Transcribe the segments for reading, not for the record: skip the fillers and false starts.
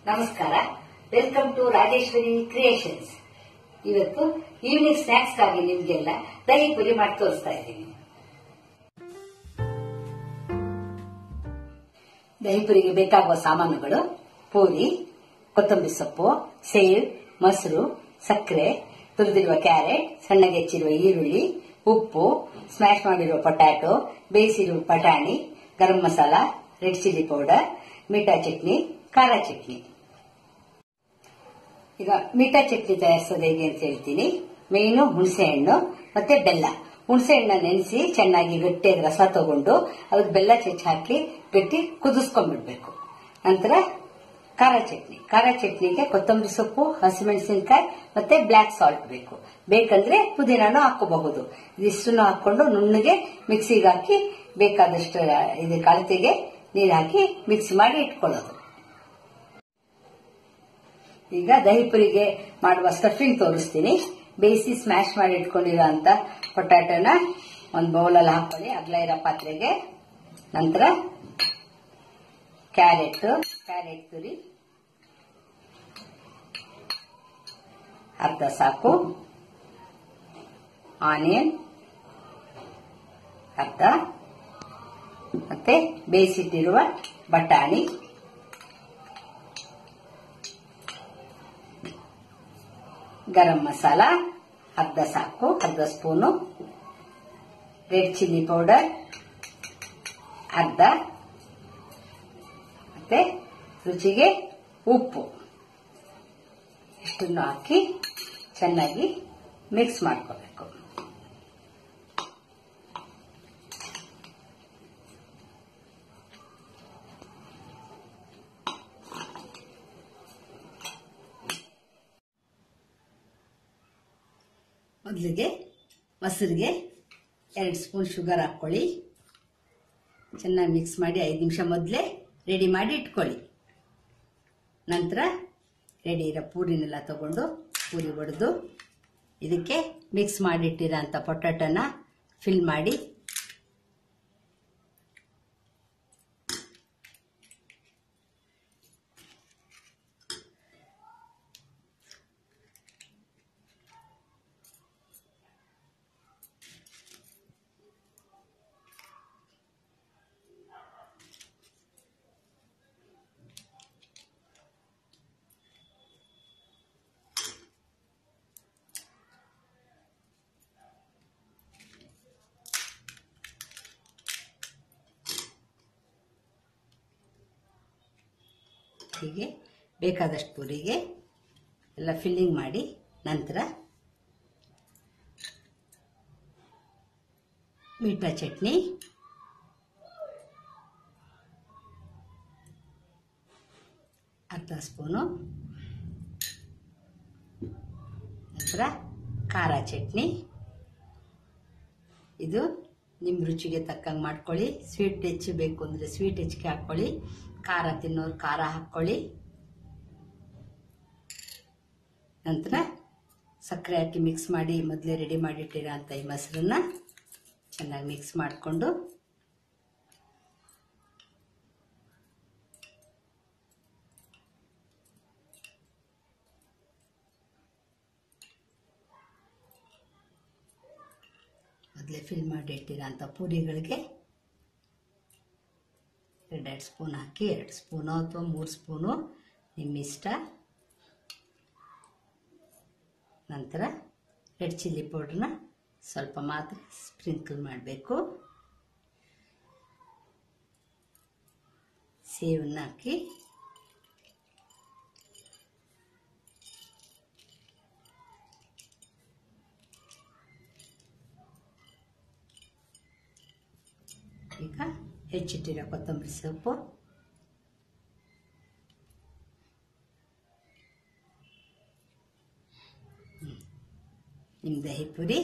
ನಮಸ್ಕಾರ, welcome to Rajeshwari creations. ಇವತ್ತು evening snacks ಆಗಿ ನಿಮ್ಗೆಲ್ಲ ದಹಿ ಪುರಿ ಮಾಡಿ ತೋರಿಸ್ತಾ ಇದ್ದೀನಿ. ದಹಿ ಪುರಿಗೆ ಬೇಕಾಗುವ ಸಾಮಾನುಗಳು: ಪೂರಿ, ಕೊತ್ತಂಬರಿ ಸೊಪ್ಪು, ಸೇವ್, ಮೊಸರು, ಸಕ್ಕರೆ, ತುರಿದಿರುವ ಕ್ಯಾರೆಟ್, ಸಣ್ಣಗೆ ಹೆಚ್ಚಿರುವ ಈರುಳ್ಳಿ, ಉಪ್ಪು, ಸ್ಮ್ಯಾಶ್ ಮಾಡಿರುವ ಪೊಟ್ಯಾಟೊ, ಬೇಯಿಸಿರುವ ಬಟಾಣಿ, garam masala, red chilli powder, ಮೀಠಾ ಚಟ್ನಿ, ಖಾರ ಚಟ್ನಿ. ಈಗ ಮೀಠಾ ಚಟ್ನಿ ತಯಾರಿಸೋದು ಹೇಗೆ ಅಂತ ಹೇಳ್ತೀನಿ. ಮೇನು ಹುಣಸೆ ಹಣ್ಣು ಮತ್ತೆ ಬೆಲ್ಲ. ಹುಣಸೆ ಹಣ್ಣು ನೆನೆಸಿ ಚೆನ್ನಾಗಿ ಗಟ್ಟಿಯಾಗಿ ರಸ ತಗೊಂಡು ಅದಕ್ಕೆ ಬೆಲ್ಲ ಚೆಚ್ಚಿ ಹಾಕಿ ಗಟ್ಟಿ ಕುದಿಸ್ಕೊಂಡ್ಬಿಡ್ಬೇಕು. ನಂತರ ಖಾರ ಚಟ್ನಿಗೆ ಕೊತ್ತಂಬರಿ ಸೊಪ್ಪು, ಹಸಿಮೆಣಸಿನಕಾಯಿ ಮತ್ತೆ ಬ್ಲಾಕ್ ಸಾಲ್ಟ್ ಬೇಕು. ಬೇಕಂದ್ರೆ ಪುದೀನಾನು ಹಾಕೋಬಹುದು. ಇದಿಷ್ಟನ್ನು ಹಾಕೊಂಡು ನುಣ್ಣಗೆ ಮಿಕ್ಸಿಗೆ ಹಾಕಿ ಬೇಕಾದಷ್ಟು ಇದಕ್ಕೆ ಅಳತೆಗೆ ನೀರು ಹಾಕಿ ಮಿಕ್ಸ್ ಮಾಡಿ ಇಟ್ಕೊಳ್ಳೋದು. ಈಗ ದಹಿ ಪುರಿಗೆ ಮಾಡುವ ಸ್ಟಫಿಂಗ್ ತೋರಿಸ್ತೀನಿ. ಬೇಯಿಸಿ ಸ್ಮ್ಯಾಶ್ ಮಾಡಿ ಇಟ್ಕೊಂಡಿರೋ ಅಂತ ಪೊಟ್ಯಾಟೋನ ಒಂದು ಬೌಲಲ್ಲಿ ಹಾಕೊಳ್ಳಿ, ಅಗಲ ಇರೋ ಪಾತ್ರೆಗೆ. ನಂತರ ಕ್ಯಾರೆಟ್ ತುರಿ ಅರ್ಧ ಸಾಕು, ಆನಿಯನ್ ಅರ್ಧ, ಮತ್ತೆ ಬೇಯಿಸಿಟ್ಟಿರುವ ಬಟಾಣಿ, ಗರಂ ಮಸಾಲ ಅರ್ಧ ಸಾಕು, ಅರ್ಧ ಸ್ಪೂನು, ರೆಡ್ ಚಿಲ್ಲಿ ಪೌಡರ್ ಅರ್ಧ, ಮತ್ತೆ ರುಚಿಗೆ ಉಪ್ಪು. ಇಷ್ಟನ್ನು ಹಾಕಿ ಚೆನ್ನಾಗಿ ಮಿಕ್ಸ್ ಮಾಡ್ಕೋಬೇಕು. ಮೊದಲಿಗೆ ಮೊಸರಿಗೆ 2 ಸ್ಪೂನ್ ಶುಗರ್ ಹಾಕೊಳ್ಳಿ. ಚೆನ್ನಾಗಿ ಮಿಕ್ಸ್ ಮಾಡಿ 5 ನಿಮಿಷ ಮೊದಲೇ ರೆಡಿ ಮಾಡಿ ಇಟ್ಕೊಳ್ಳಿ. ನಂತರ ರೆಡಿ ಇರೋ ಪೂರಿನೆಲ್ಲ ತಗೊಂಡು ಪೂರಿ ಒಡೆದು ಇದಕ್ಕೆ ಮಿಕ್ಸ್ ಮಾಡಿಟ್ಟಿರೋ ಅಂತ ಪೊಟ್ಯಾಟೋನ ಫಿಲ್ ಮಾಡಿ ಹೀಗೆ ಬೇಕಾದಷ್ಟು ಪೂರಿಗೆ ಎಲ್ಲ ಫಿಲ್ಲಿಂಗ್ ಮಾಡಿ ನಂತರ ಮೀಠಾ ಚಟ್ನಿ, ಅರ್ಧ ಸ್ಪೂನು, ನಂತರ ಖಾರ ಚಟ್ನಿ. ಇದು ನಿಮ್ಮ ರುಚಿಗೆ ತಕ್ಕಂಗೆ ಮಾಡ್ಕೊಳ್ಳಿ. ಸ್ವೀಟ್ ಹೆಚ್ಚು ಬೇಕು ಅಂದರೆ ಸ್ವೀಟ್ ಹೆಚ್ಚಿಗೆ ಹಾಕ್ಕೊಳ್ಳಿ, ಖಾರ ತಿನ್ನೋರು ಖಾರ ಹಾಕ್ಕೊಳ್ಳಿ. ನಂತರ ಸಕ್ಕರೆ ಹಾಕಿ ಮಿಕ್ಸ್ ಮಾಡಿ ಮೊದಲೇ ರೆಡಿ ಮಾಡಿಟ್ಟಿರೋ ಅಂತ ಈ ಮೊಸರನ್ನ ಚೆನ್ನಾಗಿ ಮಿಕ್ಸ್ ಮಾಡಿಕೊಂಡು ಮೊದಲೇ ಫಿಲ್ ಮಾಡಿ ಇಟ್ಟಿರೋ ಅಂತ ಪೂರಿಗಳಿಗೆ 2 ಸ್ಪೂನ್ ಹಾಕಿ, 2 ಸ್ಪೂನು ಅಥವಾ 3 ಸ್ಪೂನು ನಿಮ್ಮಿಷ್ಟ. ನಂತರ ರೆಡ್ ಚಿಲ್ಲಿ ಪೌಡ್ರನ್ನ ಸ್ವಲ್ಪ ಮಾತ್ರ ಸ್ಪ್ರಿಂಕಲ್ ಮಾಡಬೇಕು. ಸೇವನ್ನ ಹಾಕಿ ಈಗ ಹೆಚ್ಚಿಟ್ಟಿರೋ ಕೊತ್ತಂಬರಿ ಸೊಪ್ಪು, ನಿಮ್ಮ ದಹಿ ಪುರಿ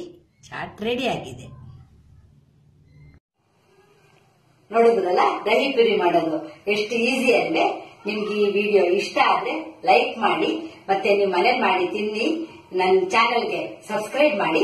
ಚಾಟ್ ರೆಡಿ ಆಗಿದೆ. ನೋಡಿದ್ರಲ್ಲ ದಹಿ ಪುರಿ ಮಾಡೋದು ಎಷ್ಟು ಈಸಿ ಅಂದ್ರೆ. ನಿಮ್ಗೆ ಈ ವಿಡಿಯೋ ಇಷ್ಟ ಆದ್ರೆ ಲೈಕ್ ಮಾಡಿ, ಮತ್ತೆ ನೀವು ಮನೇಲಿ ಮಾಡಿ ತಿನ್ನಿ. ನನ್ನ ಚಾನೆಲ್ಗೆ ಸಬ್ಸ್ಕ್ರೈಬ್ ಮಾಡಿ.